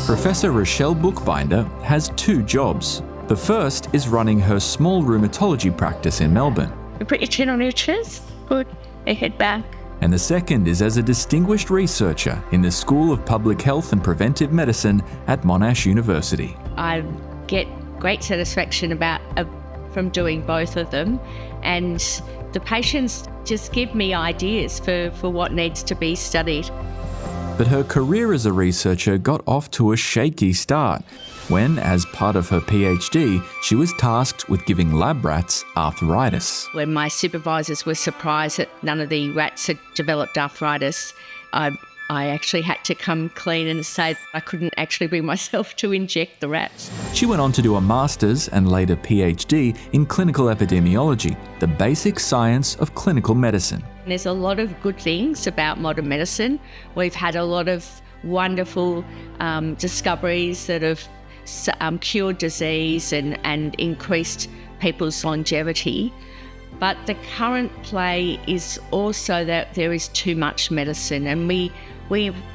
Professor Rachelle Buchbinder has two jobs. The first is running her small rheumatology practice in Melbourne. You put your chin on your chest, put your head back. And the second is as a distinguished researcher in the School of Public Health and Preventive Medicine at Monash University. I get great satisfaction from doing both of them, and the patients just give me ideas for what needs to be studied. But her career as a researcher got off to a shaky start when, as part of her PhD, she was tasked with giving lab rats arthritis. When my supervisors were surprised that none of the rats had developed arthritis, I actually had to come clean and say I couldn't actually bring myself to inject the rats. She went on to do a master's and later PhD in clinical epidemiology, the basic science of clinical medicine. There's a lot of good things about modern medicine. We've had a lot of wonderful discoveries that have cured disease and increased people's longevity. But the current play is also that there is too much medicine, and we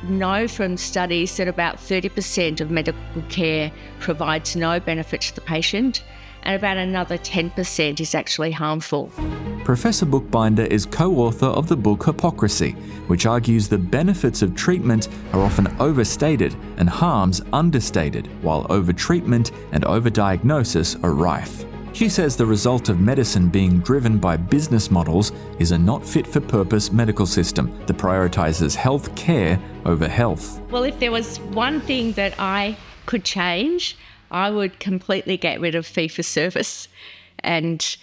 know from studies that about 30% of medical care provides no benefit to the patient, and about another 10% is actually harmful. Professor Buchbinder is co-author of the book Hypocrisy, which argues the benefits of treatment are often overstated and harms understated, while overtreatment and overdiagnosis are rife. She says the result of medicine being driven by business models is a not fit-for-purpose medical system that prioritizes health care over health. Well, if there was one thing that I could change, I would completely get rid of fee-for-service, and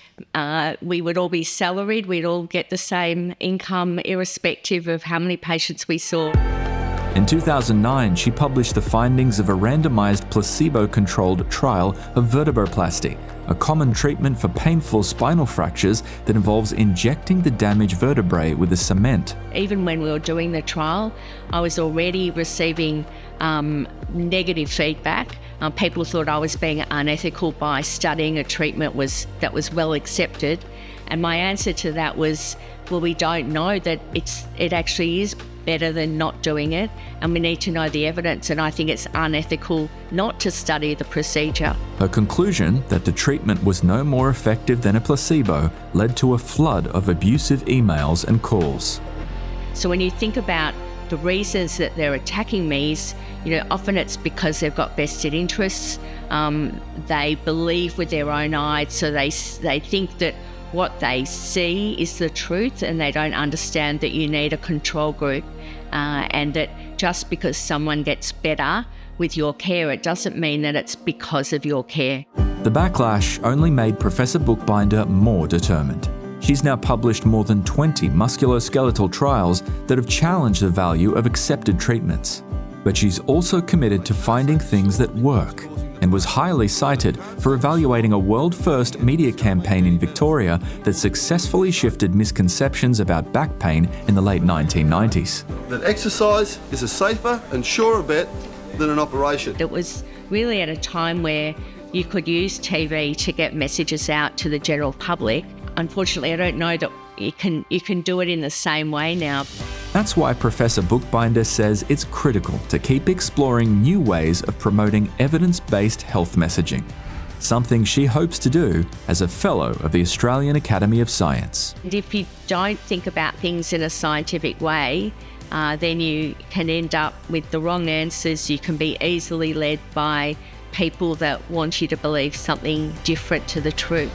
we would all be salaried. We'd all get the same income irrespective of how many patients we saw. In 2009, she published the findings of a randomized placebo-controlled trial of vertebroplasty, a common treatment for painful spinal fractures that involves injecting the damaged vertebrae with a cement. Even when we were doing the trial, I was already receiving negative feedback. People thought I was being unethical by studying a treatment that was well accepted. And my answer to that was, well, we don't know that it actually is better than not doing it, and we need to know the evidence, and I think it's unethical not to study the procedure. Her conclusion that the treatment was no more effective than a placebo led to a flood of abusive emails and calls. So when you think about the reasons that they're attacking me, is, often it's because they've got vested interests. They believe with their own eyes, so they think that what they see is the truth, and they don't understand that you need a control group, and that just because someone gets better with your care, it doesn't mean that it's because of your care. The backlash only made Professor Buchbinder more determined. She's now published more than 20 musculoskeletal trials that have challenged the value of accepted treatments. But she's also committed to finding things that work, and was highly cited for evaluating a world-first media campaign in Victoria that successfully shifted misconceptions about back pain in the late 1990s. That exercise is a safer and surer bet than an operation. It was really at a time where you could use TV to get messages out to the general public. Unfortunately, I don't know that you can do it in the same way now. That's why Professor Buchbinder says it's critical to keep exploring new ways of promoting evidence-based health messaging, something she hopes to do as a Fellow of the Australian Academy of Science. And if you don't think about things in a scientific way, then you can end up with the wrong answers. You can be easily led by people that want you to believe something different to the truth.